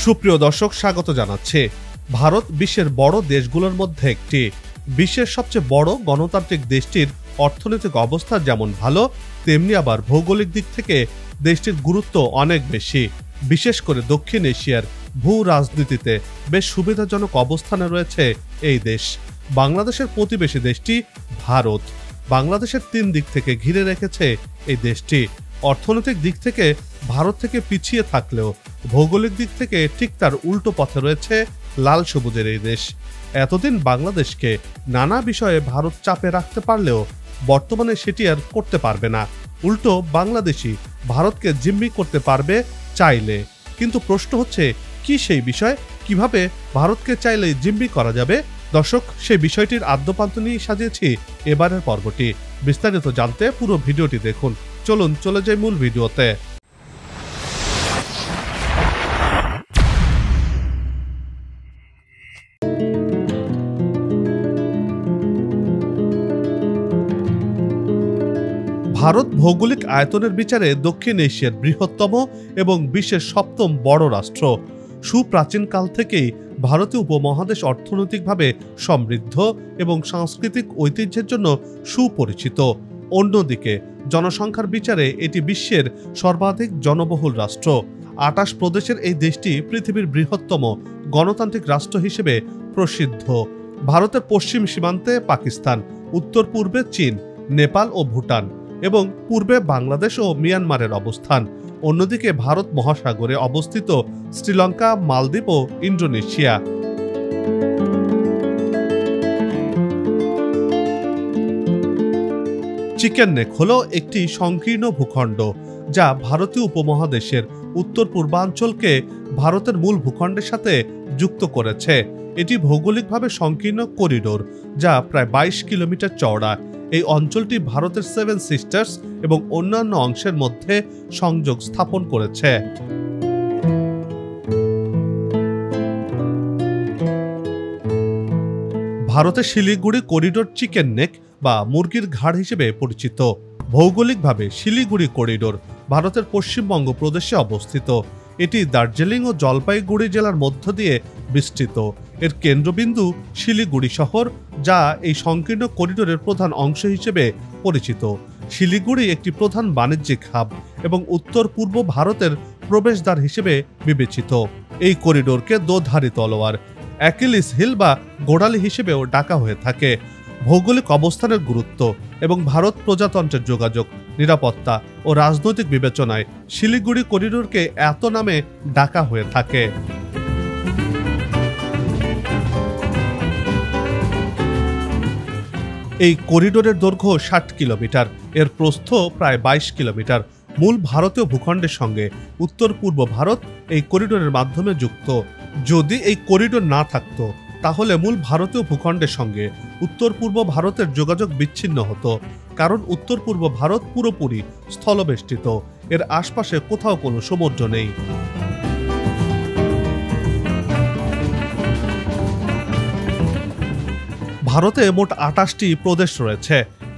সুপ্রিয় দর্শক, স্বাগত জানাচ্ছে। ভারত বিশ্বের বড় দেশগুলোর মধ্যে একটি। বিশ্বের সবচেয়ে বড় গণতান্ত্রিক দেশটির অর্থনৈতিক অবস্থা যেমন ভালো, তেমনি আবার ভৌগোলিক দিক থেকে দেশটির গুরুত্ব অনেক বেশি। বিশেষ করে দক্ষিণ এশিয়ার ভূ রাজনীতিতে বেশ সুবিধাজনক অবস্থানে রয়েছে এই দেশ। বাংলাদেশের প্রতিবেশী দেশটি ভারত বাংলাদেশের 3 দিক থেকে ঘিরে রেখেছে এই দেশটি। অর্থনৈতিক দিক থেকে ভারত থেকে পিছিয়ে থাকলেও ভৌগোলিক দিক থেকে ঠিক তার উল্টো পথে রয়েছে লাল সবুজের এই দেশ। এতদিন বাংলাদেশকে নানা বিষয়ে ভারত চাপে রাখতে পারলেও বর্তমানে সেটি আর করতে পারবে না। উল্টো বাংলাদেশি ভারতকে জিম্মি করতে পারবে চাইলে। কিন্তু প্রশ্ন হচ্ছে, কি সেই বিষয়? কিভাবে ভারতকে চাইলে জিম্মি করা যাবে? দর্শক, সেই বিষয়টির আদ্যপান্ত নিয়ে সাজিয়েছি এবারের পর্বটি। বিস্তারিত জানতে পুরো ভিডিওটি দেখুন। চলুন চলে যাই মূল ভিডিওতে। ভারত ভৌগোলিক আয়তনের বিচারে দক্ষিণ এশিয়ার বৃহত্তম এবং বিশ্বের 7ম বড় রাষ্ট্র। সুপ্রাচীনকাল থেকেই ভারতীয় উপমহাদেশ অর্থনৈতিকভাবে সমৃদ্ধ এবং সাংস্কৃতিক ঐতিহ্যের জন্য সুপরিচিত। অন্যদিকে জনসংখ্যার বিচারে এটি বিশ্বের সর্বাধিক জনবহুল রাষ্ট্র। 28 প্রদেশের এই দেশটি পৃথিবীর বৃহত্তম গণতান্ত্রিক রাষ্ট্র হিসেবে প্রসিদ্ধ। ভারতের পশ্চিম সীমান্তে পাকিস্তান, উত্তর পূর্বে চীন, নেপাল ও ভুটান এবং পূর্বে বাংলাদেশ ও মিয়ানমারের অবস্থান। অন্যদিকে ভারত মহাসাগরে অবস্থিত শ্রীলঙ্কা, মালদ্বীপ ও ইন্দোনেশিয়া। চিকেন নেক হলো একটি সংকীর্ণ ভূখণ্ড যা ভারতীয় উপমহাদেশের উত্তর পূর্বাঞ্চলকে ভারতের মূল ভূখণ্ডের সাথে যুক্ত করেছে। এটি ভৌগোলিকভাবে সংকীর্ণ করিডোর যা প্রায় 22 কিলোমিটার চওড়া। এই অঞ্চলটি ভারতের 7 সিস্টার্স এবং অন্যান্য অংশের মধ্যে সংযোগ স্থাপন করেছে। ভারতের শিলিগুড়ি করিডোর চিকেন নেক বা মুরগির ঘাড় হিসেবে পরিচিত। ভৌগোলিকভাবে শিলিগুড়ি করিডোর ভারতের পশ্চিমবঙ্গ প্রদেশে অবস্থিত। এটি দার্জিলিং ও জলপাইগুড়ি জেলার মধ্য দিয়ে বিস্তৃত। এর কেন্দ্রবিন্দু শিলিগুড়ি শহর, যা এই সংকীর্ণ করিডোরের প্রধান অংশ হিসেবে পরিচিত। শিলিগুড়ি একটি প্রধান বাণিজ্যিক হাব এবং উত্তর পূর্ব ভারতের প্রবেশদ্বার হিসেবে বিবেচিত। এই করিডোরকে দোধারী তলোয়ার, অ্যাকিলিস হিল বা গোড়ালি হিসেবেও ডাকা হয়ে থাকে। ভৌগোলিক অবস্থানের গুরুত্ব এবং ভারত প্রজাতন্ত্রের যোগাযোগ, নিরাপত্তা ও রাজনৈতিক বিবেচনায় শিলিগুড়ি করিডোরকে এত নামে ডাকা হয়ে থাকে। এই করিডোরের দৈর্ঘ্য 60 কিলোমিটার, এর প্রস্থ প্রায় 22 কিলোমিটার। মূল ভারতীয় ভূখণ্ডের সঙ্গে উত্তর পূর্ব ভারত এই করিডোরের মাধ্যমে যুক্ত। যদি এই করিডোর না থাকতো তাহলে মূল ভারতীয় ভূখণ্ডের সঙ্গে উত্তর পূর্ব ভারতের যোগাযোগ বিচ্ছিন্ন হতো, কারণ উত্তর পূর্ব ভারত পুরোপুরি স্থলবেষ্টিত। এর আশপাশে কোথাও কোনো সমুদ্র নেই। ভারতে মোট 28টি প্রদেশ রয়েছে।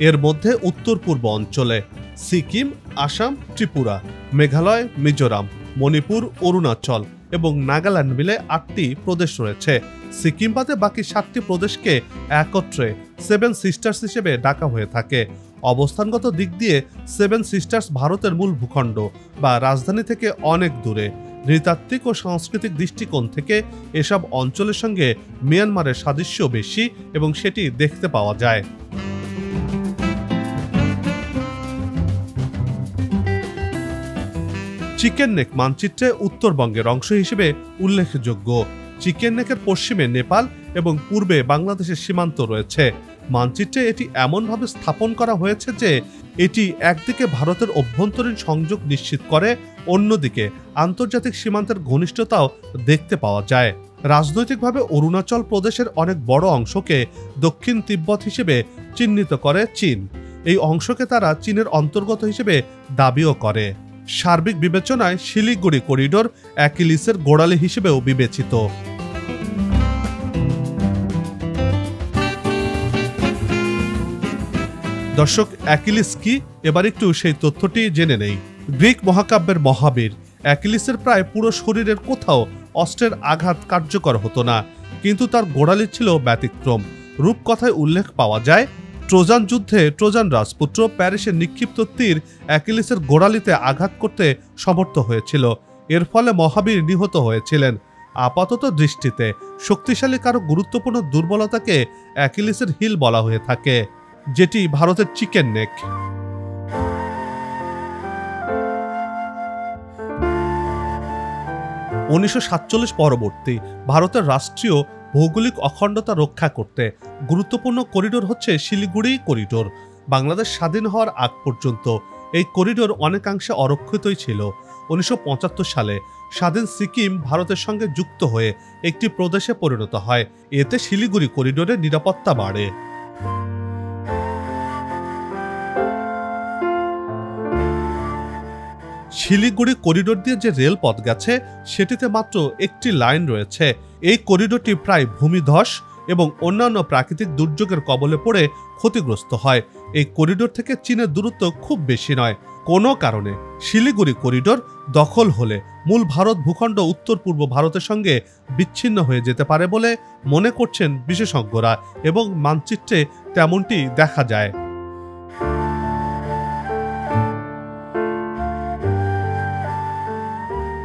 এর মধ্যে উত্তর পূর্ব অঞ্চলে সিকিম, আসাম, ত্রিপুরা, মেঘালয়, মিজোরাম, মণিপুর, অরুণাচল এবং নাগাল্যান্ড মিলে 8টি প্রদেশ রয়েছে। সিকিম বাদে বাকি 7টি প্রদেশকে একত্রে 7 সিস্টার্স হিসেবে ডাকা হয়ে থাকে। অবস্থানগত দিক দিয়ে 7 সিস্টার্স ভারতের মূল ভূখণ্ড বা রাজধানী থেকে অনেক দূরে। নৃতাত্ত্বিক ও সাংস্কৃতিক দৃষ্টিকোণ থেকে এসব অঞ্চলের সঙ্গে মিয়ানমারের সাদৃশ্য বেশি এবং সেটি দেখতে পাওয়া যায়। চিকেন নেক মানচিত্রে উত্তরবঙ্গের অংশ হিসেবে উল্লেখযোগ্য। চিকেন নেকের পশ্চিমে নেপাল এবং পূর্বে বাংলাদেশের সীমান্ত রয়েছে। মানচিত্রে এটি এমনভাবে স্থাপন করা হয়েছে যে এটি একদিকে ভারতের অভ্যন্তরীণ সংযোগ নিশ্চিত করে, অন্যদিকে আন্তর্জাতিক সীমান্তের ঘনিষ্ঠতাও দেখতে পাওয়া যায়। রাজনৈতিকভাবে অরুণাচল প্রদেশের অনেক বড় অংশকে দক্ষিণ তিব্বত হিসেবে চিহ্নিত করে চীন। এই অংশকে তারা চীনের অন্তর্গত হিসেবে দাবিও করে। সার্বিক বিবেচনায় শিলিগুড়ি করিডোর অ্যাকিলিসের গোড়ালি হিসেবেও বিবেচিত। দর্শক, অ্যাকিলিস কি? এবার একটু সেই তথ্যটি জেনে নেই। গ্রিক মহাকাব্যের মহাবীর অ্যাকিলিসের প্রায় পুরো শরীরের কোথাও অস্ত্রের আঘাত কার্যকর হতো না, কিন্তু তার গোড়ালি ছিল ব্যতিক্রম। রূপকথায় উল্লেখ পাওয়া যায়, ট্রোজান যুদ্ধে ট্রোজান রাজপুত্র প্যারিসের নিক্ষিপ্ত তীর অ্যাকিলিসের গোড়ালিতে আঘাত করতে সমর্থ হয়েছিল। এর ফলে মহাবীর নিহত হয়েছিলেন। আপাতত দৃষ্টিতে শক্তিশালী কারো গুরুত্বপূর্ণ দুর্বলতাকে অ্যাকিলিসের হিল বলা হয়ে থাকে, যেটি ভারতের চিকেন নেক। 1947 পরবর্তী ভারতের রাষ্ট্রীয় ভৌগোলিক অখণ্ডতা রক্ষা করতে গুরুত্বপূর্ণ করিডোর হচ্ছে শিলিগুড়ি করিডোর। বাংলাদেশ স্বাধীন হওয়ার আগ পর্যন্ত এই করিডোর অনেকাংশে অরক্ষিতই ছিল। 1975 সালে স্বাধীন সিকিম ভারতের সঙ্গে যুক্ত হয়ে একটি প্রদেশে পরিণত হয়। এতে শিলিগুড়ি করিডোরের নিরাপত্তা বাড়ে। শিলিগুড়ি করিডোর দিয়ে যে রেলপথ গেছে সেটিতে মাত্র একটি লাইন রয়েছে। এই করিডোরটি প্রায় ভূমিধস এবং অন্যান্য প্রাকৃতিক দুর্যোগের কবলে পড়ে ক্ষতিগ্রস্ত হয়। এই করিডোর থেকে চীনের দূরত্ব খুব বেশি নয়। কোনো কারণে শিলিগুড়ি করিডোর দখল হলে মূল ভারত ভূখণ্ড উত্তর পূর্ব ভারতের সঙ্গে বিচ্ছিন্ন হয়ে যেতে পারে বলে মনে করছেন বিশেষজ্ঞরা, এবং মানচিত্রে তেমনটি দেখা যায়।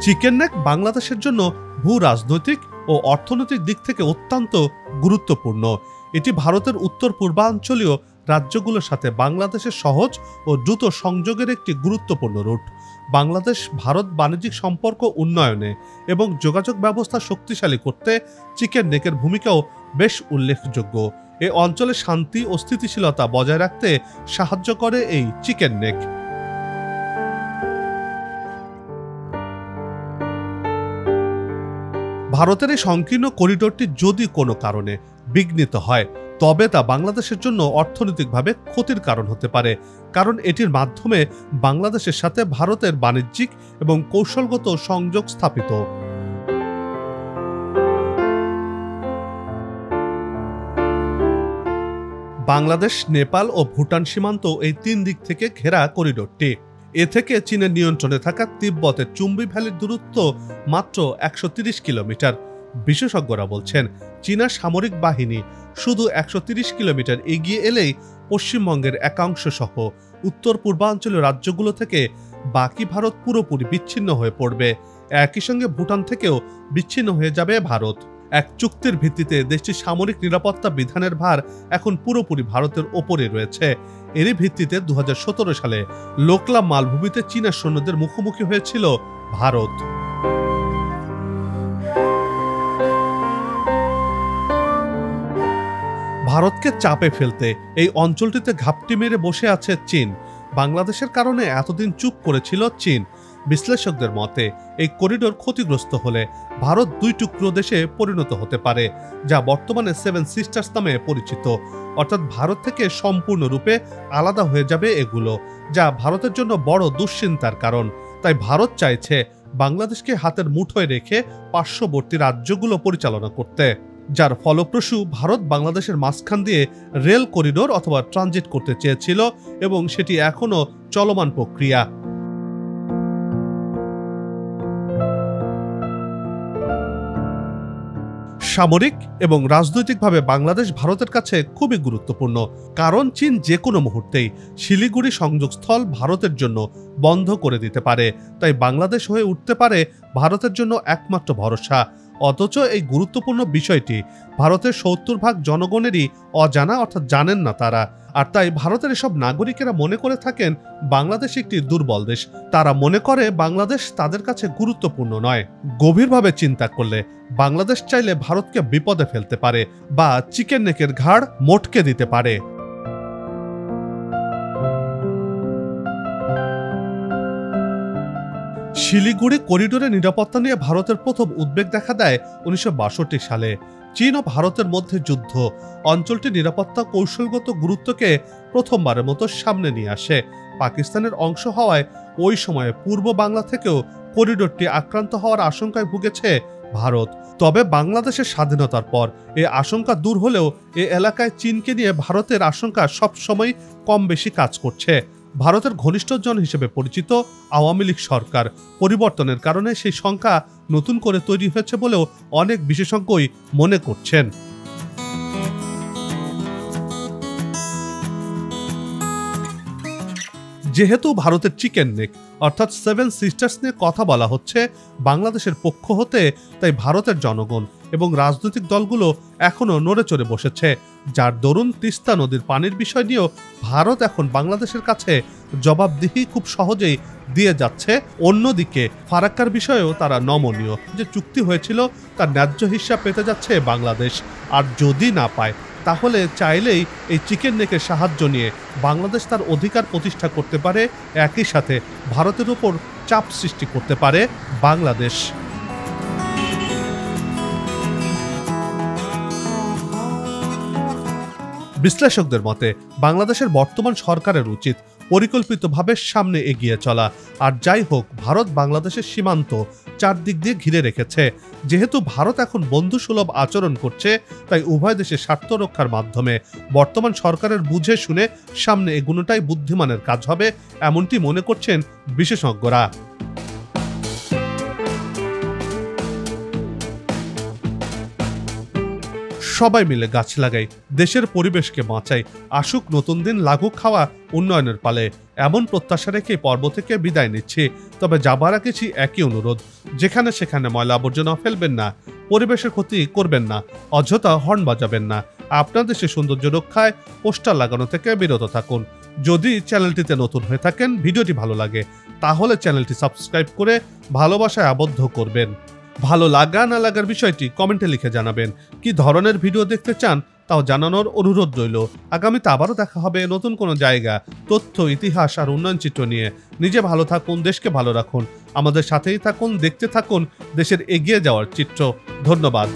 চিকেন নেক বাংলাদেশের জন্য ভূ রাজনৈতিক ও অর্থনৈতিক দিক থেকে অত্যন্ত গুরুত্বপূর্ণ। এটি ভারতের উত্তর পূর্বাঞ্চলীয় রাজ্যগুলোর সাথে বাংলাদেশের সহজ ও দ্রুত সংযোগের একটি গুরুত্বপূর্ণ রুট। বাংলাদেশ ভারত বাণিজ্যিক সম্পর্ক উন্নয়নে এবং যোগাযোগ ব্যবস্থা শক্তিশালী করতে চিকেন নেকের ভূমিকাও বেশ উল্লেখযোগ্য। এ অঞ্চলে শান্তি ও স্থিতিশীলতা বজায় রাখতে সাহায্য করে এই চিকেন নেক। ভারতের এই সংকীর্ণ করিডোরটি যদি কোনো কারণে বিঘ্নিত হয় তবে তা বাংলাদেশের জন্য অর্থনৈতিকভাবে ক্ষতির কারণ হতে পারে, কারণ এটির মাধ্যমে বাংলাদেশের সাথে ভারতের বাণিজ্যিক এবং কৌশলগত সংযোগ স্থাপিত। বাংলাদেশ, নেপাল ও ভুটান সীমান্ত এই তিন দিক থেকে ঘেরা করিডোরটি। এ থেকে চীনের নিয়ন্ত্রণে থাকা তিব্বতের চুম্বি ভ্যালির দূরত্ব মাত্র 130 কিলোমিটার। বিশেষজ্ঞরা বলছেন, চীনা সামরিক বাহিনী শুধু 130 কিলোমিটার এগিয়ে এলেই পশ্চিমবঙ্গের একাংশ সহ উত্তর পূর্বাঞ্চলীয় রাজ্যগুলো থেকে বাকি ভারত পুরোপুরি বিচ্ছিন্ন হয়ে পড়বে। একই সঙ্গে ভুটান থেকেও বিচ্ছিন্ন হয়ে যাবে ভারত। এক চুক্তির ভিত্তিতে দেশটির সামরিক নিরাপত্তা বিধানের ভার এখন পুরোপুরি ভারতের ওপরে রয়েছে। এরই ভিত্তিতে 2017 সালে লোকলা মালভূমিতে চীনা সৈন্যদের মুখোমুখি হয়েছিল ভারত। ভারতকে চাপে ফেলতে এই অঞ্চলটিতে ঘাপটি মেরে বসে আছে চীন। বাংলাদেশের কারণে এতদিন চুপ করেছিল চীন। বিশ্লেষকদের মতে এই করিডোর ক্ষতিগ্রস্ত হলে ভারত দুই টুকরো দেশে পরিণত হতে পারে, যা বর্তমানে সেভেন সিস্টার্স নামে পরিচিত। অর্থাৎ ভারত থেকে সম্পূর্ণরূপে আলাদা হয়ে যাবে এগুলো, যা ভারতের জন্য বড় দুশ্চিন্তার কারণ। তাই ভারত চাইছে বাংলাদেশকে হাতের মুঠোয় রেখে পার্শ্ববর্তী রাজ্যগুলো পরিচালনা করতে, যার ফলপ্রসূ ভারত বাংলাদেশের মাঝখান দিয়ে রেল করিডোর অথবা ট্রানজিট করতে চেয়েছিল, এবং সেটি এখনো চলমান প্রক্রিয়া। সামরিক এবং রাজনৈতিকভাবে বাংলাদেশ ভারতের কাছে খুবই গুরুত্বপূর্ণ, কারণ চীন যে কোনো মুহূর্তেই শিলিগুড়ি সংযোগস্থল ভারতের জন্য বন্ধ করে দিতে পারে। তাই বাংলাদেশ হয়ে উঠতে পারে ভারতের জন্য একমাত্র ভরসা। অথচ এই গুরুত্বপূর্ণ বিষয়টি ভারতের 70% জনগণেরই অজানা, অর্থাৎ জানেন না তারা। আর তাই ভারতের এসব নাগরিকেরা মনে করে থাকেন বাংলাদেশ একটি দুর্বল দেশ। তারা মনে করে বাংলাদেশ তাদের কাছে গুরুত্বপূর্ণ নয়। গভীরভাবে চিন্তা করলে বাংলাদেশ চাইলে ভারতকে বিপদে ফেলতে পারে বা চিকেন নেকের ঘাড় মটকে দিতে পারে। শিলিগুড়ি করিডোরের নিরাপত্তা নিয়ে ভারতের প্রথম উদ্বেগ দেখা দেয় 1962 সালে। চীন ও ভারতের মধ্যে যুদ্ধ অঞ্চলটির নিরাপত্তা কৌশলগত গুরুত্বকে প্রথমবারের মতো সামনে নিয়ে আসে। পাকিস্তানের অংশ হওয়ায় ওই সময়ে পূর্ব বাংলা থেকেও করিডোরটি আক্রান্ত হওয়ার আশঙ্কায় ভুগেছে ভারত। তবে বাংলাদেশের স্বাধীনতার পর এই আশঙ্কা দূর হলেও এ এলাকায় চীনকে নিয়ে ভারতের আশঙ্কা সবসময় কম বেশি কাজ করছে। ভারতের ঘনিষ্ঠজন হিসেবে পরিচিত আওয়ামী লীগ সরকার পরিবর্তনের কারণে সেই সংখ্যা নতুন করে তৈরি হয়েছে বলেও অনেক বিশেষজ্ঞই মনে করছেন। যেহেতু ভারতের চিকেন নেক অর্থাৎ 7 সিস্টার্স নিয়ে কথা বলা হচ্ছে বাংলাদেশের পক্ষ হতে, তাই ভারতের জনগণ এবং রাজনৈতিক দলগুলো এখনো নড়ে চড়ে বসেছে, যার দরুন তিস্তা নদীর পানির বিষয় নিয়েও ভারত এখন বাংলাদেশের কাছে জবাবদিহি খুব সহজেই দিয়ে যাচ্ছে। অন্যদিকে ফারাক্কার বিষয়েও তারা নমনীয়, যে চুক্তি হয়েছিল তার ন্যায্য হিস্সা পেতে যাচ্ছে বাংলাদেশ, আর যদি না পায় তাহলে চাইলেই এই চিকেন নেকের সাহায্য নিয়ে বাংলাদেশ তার অধিকার প্রতিষ্ঠা করতে পারে, একই সাথে ভারতের উপর চাপ সৃষ্টি করতে পারে বাংলাদেশ। বিশ্লেষকদের মতে বাংলাদেশের বর্তমান সরকারের উচিত পরিকল্পিতভাবে সামনে এগিয়ে চলা। আর যাই হোক, ভারত বাংলাদেশের সীমান্ত চারদিক দিয়ে ঘিরে রেখেছে। যেহেতু ভারত এখন বন্ধুসুলভ আচরণ করছে, তাই উভয় দেশের স্বার্থ রক্ষার মাধ্যমে বর্তমান সরকারের বুঝে শুনে সামনে এগুনোটাই বুদ্ধিমানের কাজ হবে, এমনটি মনে করছেন বিশেষজ্ঞরা। সবাই মিলে গাছ লাগাই, দেশের পরিবেশকে বাঁচাই, আসুক নতুন দিন, লাগুক খাওয়া উন্নয়নের পালে, এমন প্রত্যাশা রেখে পর্ব থেকে বিদায় নিচ্ছি। তবে যাবার আগে একই অনুরোধ, যেখানে সেখানে ময়লা আবর্জনা ফেলবেন না, পরিবেশের ক্ষতি করবেন না, অযথা হর্ন বাজাবেন না, আপনার দেশের সৌন্দর্য রক্ষায় পোস্টার লাগানো থেকে বিরত থাকুন। যদি চ্যানেলটিতে নতুন হয়ে থাকেন, ভিডিওটি ভালো লাগে, তাহলে চ্যানেলটি সাবস্ক্রাইব করে ভালোবাসায় আবদ্ধ করবেন। ভালো লাগা না লাগার বিষয়টি কমেন্টে লিখে জানাবেন। কি ধরনের ভিডিও দেখতে চান তাও জানানোর অনুরোধ রইল। আগামীতে আবারও দেখা হবে নতুন কোনো জায়গা, তথ্য, ইতিহাস আর উন্নয়ন চিত্র নিয়ে। নিজে ভালো থাকুন, দেশকে ভালো রাখুন, আমাদের সাথেই থাকুন, দেখতে থাকুন দেশের এগিয়ে যাওয়ার চিত্র। ধন্যবাদ।